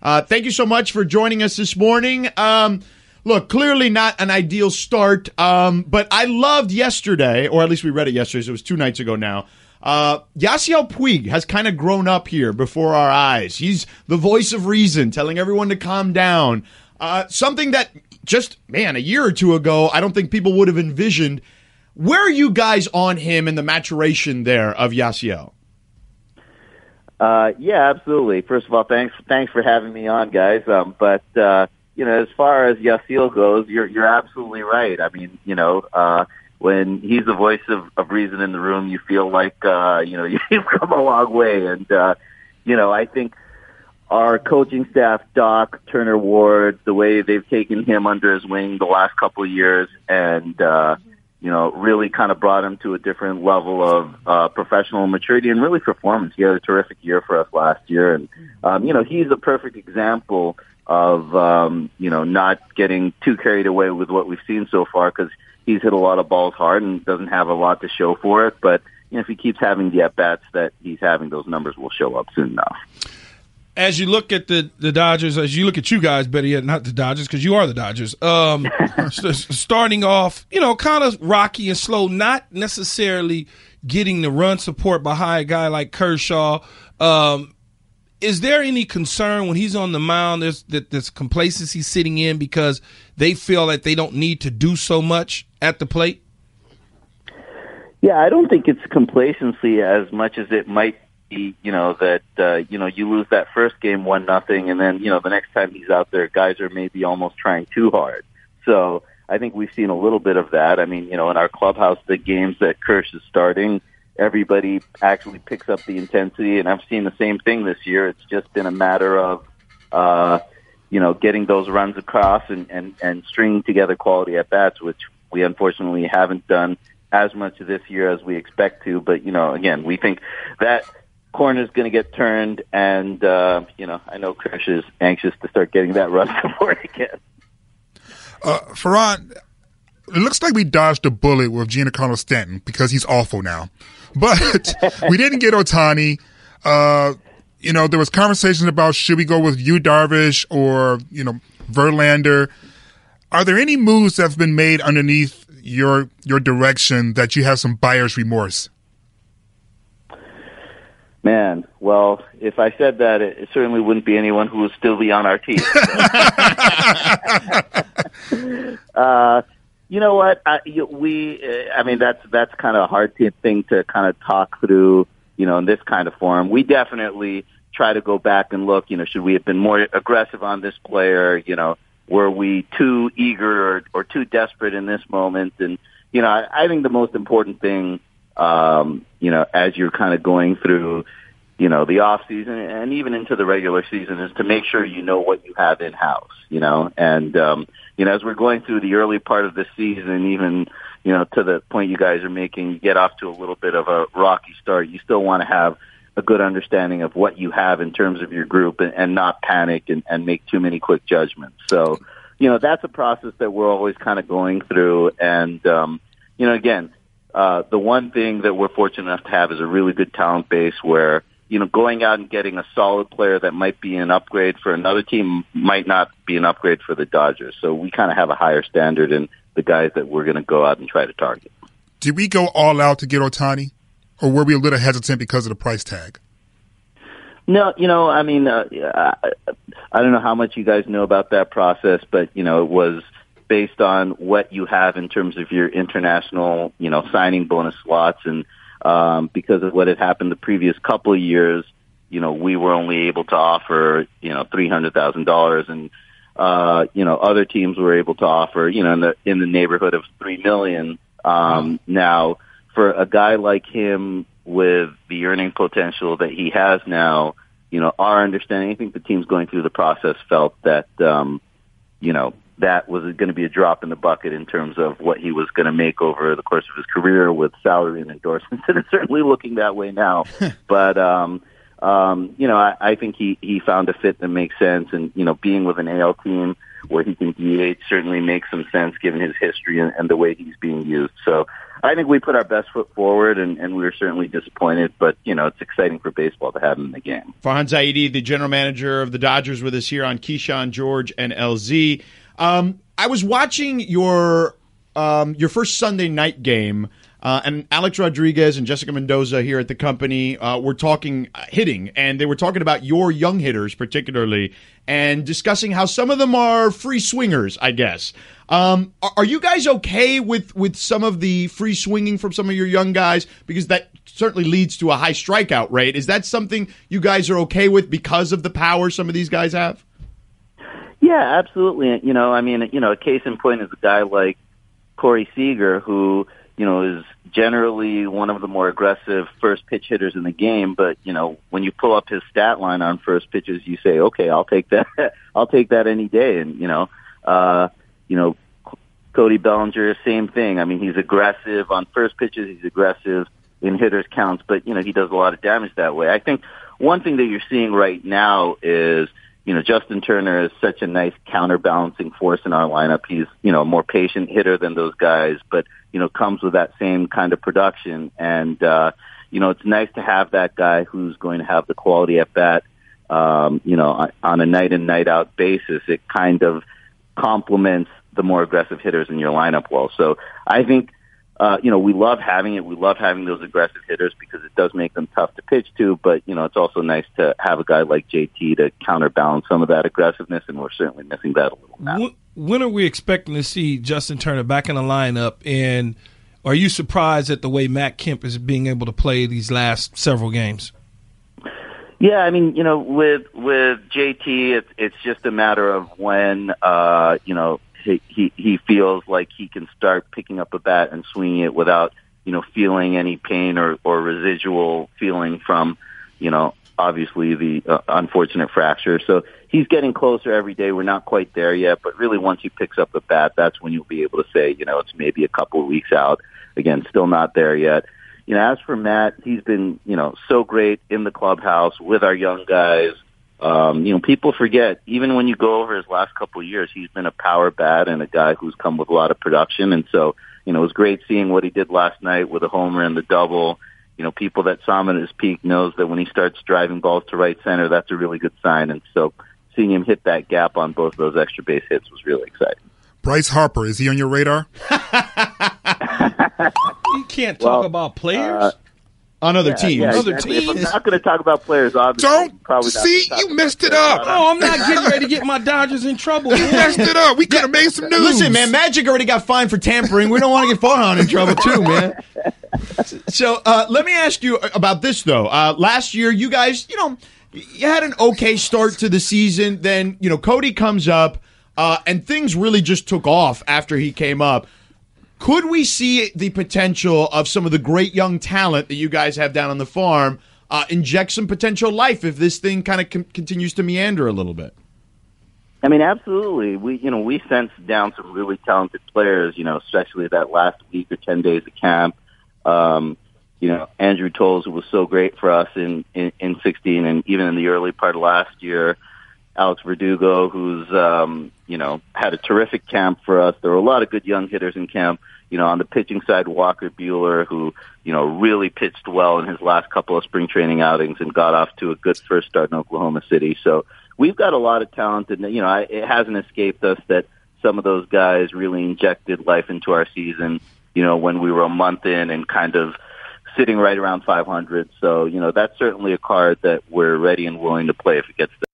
Thank you so much for joining us this morning. Look, clearly not an ideal start, but I loved yesterday, or at least we read it yesterday, so it was 2 nights ago now. Yasiel Puig has kind of grown up here before our eyes. He's the voice of reason, telling everyone to calm down. Something that just, a year or two ago, I don't think people would have envisioned. Where are you guys on him and the maturation there of Yasiel? Yeah, absolutely. First of all, thanks for having me on, guys. But as far as Yasiel goes, you're absolutely right. I mean, when he's the voice of reason in the room, you feel like you've come a long way. And I think our coaching staff, Doc, Turner Ward, the way they've taken him under his wing the last couple of years, and really kind of brought him to a different level of professional maturity and really performance. He had a terrific year for us last year, and he's a perfect example of not getting too carried away with what we've seen so far, because he's hit a lot of balls hard and doesn't have a lot to show for it. But if he keeps having the at-bats that he's having, those numbers will show up soon enough. As you look at the Dodgers, as you look at you guys, better yet, not the Dodgers, because you are the Dodgers, starting off, kind of rocky and slow, not necessarily getting the run support behind a guy like Kershaw. Is there any concern when he's on the mound, there's complacency sitting in because they feel that they don't need to do so much at the plate? Yeah, I don't think it's complacency as much as it might be, you lose that first game 1-0, and then, the next time he's out there, guys are maybe almost trying too hard. So I think we've seen a little bit of that. I mean, in our clubhouse, the games that Kersh is starting, everybody actually picks up the intensity, and I've seen the same thing this year. It's just been a matter of, getting those runs across and stringing together quality at-bats, which we unfortunately haven't done as much this year as we expect to. But, again, we think that corner is going to get turned, and, I know Kersh is anxious to start getting that run support again. Farhan, it looks like we dodged a bullet with Giancarlo Stanton because he's awful now. But we didn't get Ohtani. There was conversations about should we go with Yu Darvish or, Verlander. Are there any moves that have been made underneath your direction that you have some buyer's remorse? Man, well, if I said that, it certainly wouldn't be anyone who would still be on our team. You know what? That's kind of a hard thing to kind of talk through, in this kind of forum. We definitely try to go back and look, should we have been more aggressive on this player? Were we too eager or too desperate in this moment? And, I think the most important thing, as you're kind of going through, the off season and even into the regular season is to make sure you know what you have in house, and, as we're going through the early part of the season, even, to the point you guys are making, you get off to a little bit of a rocky start. You still want to have a good understanding of what you have in terms of your group and not panic and make too many quick judgments. So, that's a process that we're always kind of going through. And, again, the one thing that we're fortunate enough to have is a really good talent base where, going out and getting a solid player that might be an upgrade for another team might not be an upgrade for the Dodgers. So we kind of have a higher standard in the guys that we're going to go out and try to target. Did we go all out to get Ohtani, or were we a little hesitant because of the price tag? No, I don't know how much you guys know about that process, but, it was based on what you have in terms of your international, signing bonus slots. And because of what had happened the previous couple of years, we were only able to offer, $300,000, and, other teams were able to offer, in the neighborhood of $3 million. Now, for a guy like him with the earning potential that he has now, our understanding, I think the teams going through the process felt that, that was going to be a drop in the bucket in terms of what he was going to make over the course of his career with salary and endorsements. And it's certainly looking that way now. But, I think he found a fit that makes sense. And, being with an AL team, where he can DH certainly makes some sense given his history and the way he's being used. So I think we put our best foot forward, and we were certainly disappointed, but, it's exciting for baseball to have him in the game. Farhan Zaidi, the general manager of the Dodgers, with us here on Keyshawn, George, and LZ. I was watching your first Sunday night game, and Alex Rodriguez and Jessica Mendoza here at the company were talking hitting, and they were talking about your young hitters particularly, and discussing how some of them are free swingers, I guess. Are you guys okay with some of the free swinging from some of your young guys? Because that certainly leads to a high strikeout rate. Is that something you guys are okay with because of the power some of these guys have? Yeah, absolutely. A case in point is a guy like Corey Seager, who, is generally one of the more aggressive first pitch hitters in the game. But, when you pull up his stat line on first pitches, you say, okay, I'll take that. I'll take that any day. And, Cody Bellinger, same thing. I mean, he's aggressive on first pitches. He's aggressive in hitters counts, but, he does a lot of damage that way. I think one thing that you're seeing right now is, Justin Turner is such a nice counterbalancing force in our lineup. He's, a more patient hitter than those guys, but, comes with that same kind of production. And, it's nice to have that guy who's going to have the quality at bat, on a night in, night out basis. It kind of complements the more aggressive hitters in your lineup well. So I think, we love having it. We love having those aggressive hitters because it does make them tough to pitch to. But, it's also nice to have a guy like JT to counterbalance some of that aggressiveness, and we're certainly missing that a little now. When are we expecting to see Justin Turner back in the lineup? And are you surprised at the way Matt Kemp is being able to play these last several games? Yeah, I mean, with JT, it's just a matter of when, he feels like he can start picking up a bat and swinging it without, feeling any pain or residual feeling from, obviously the unfortunate fracture. So he's getting closer every day. We're not quite there yet, but really once he picks up a bat, that's when you'll be able to say, it's maybe a couple of weeks out. Again, still not there yet. As for Matt, he's been, so great in the clubhouse with our young guys. People forget, even when you go over his last couple of years, he's been a power bat and a guy who's come with a lot of production. And so, it was great seeing what he did last night with a homer and the double. People that saw him at his peak knows that when he starts driving balls to right center, that's a really good sign. And so seeing him hit that gap on both of those extra base hits was really exciting. Bryce Harper, is he on your radar? You can't talk about players. On other teams. Yeah, other exactly. teams. If I'm not going to talk about players, obviously. Don't probably not see, you messed it up. Oh, I'm not getting ready to get my Dodgers in trouble. You messed it up. We could have made some news. Listen, man, Magic already got fined for tampering. We don't want to get Farhan in trouble, too, man. So let me ask you about this, though. Last year, you guys, you had an okay start to the season. Then, Cody comes up, and things really just took off after he came up. Could we see the potential of some of the great young talent that you guys have down on the farm inject some potential life if this thing kind of continues to meander a little bit? I mean, absolutely. We sent down some really talented players, especially that last week or 10 days of camp. Andrew Tolles, who was so great for us in 16 and even in the early part of last year. Alex Verdugo, who's, had a terrific camp for us. There were a lot of good young hitters in camp. On the pitching side, Walker Buehler, who, really pitched well in his last couple of spring training outings and got off to a good first start in Oklahoma City. So we've got a lot of talent. And, it hasn't escaped us that some of those guys really injected life into our season, when we were a month in and kind of sitting right around 500. So, that's certainly a card that we're ready and willing to play if it gets there.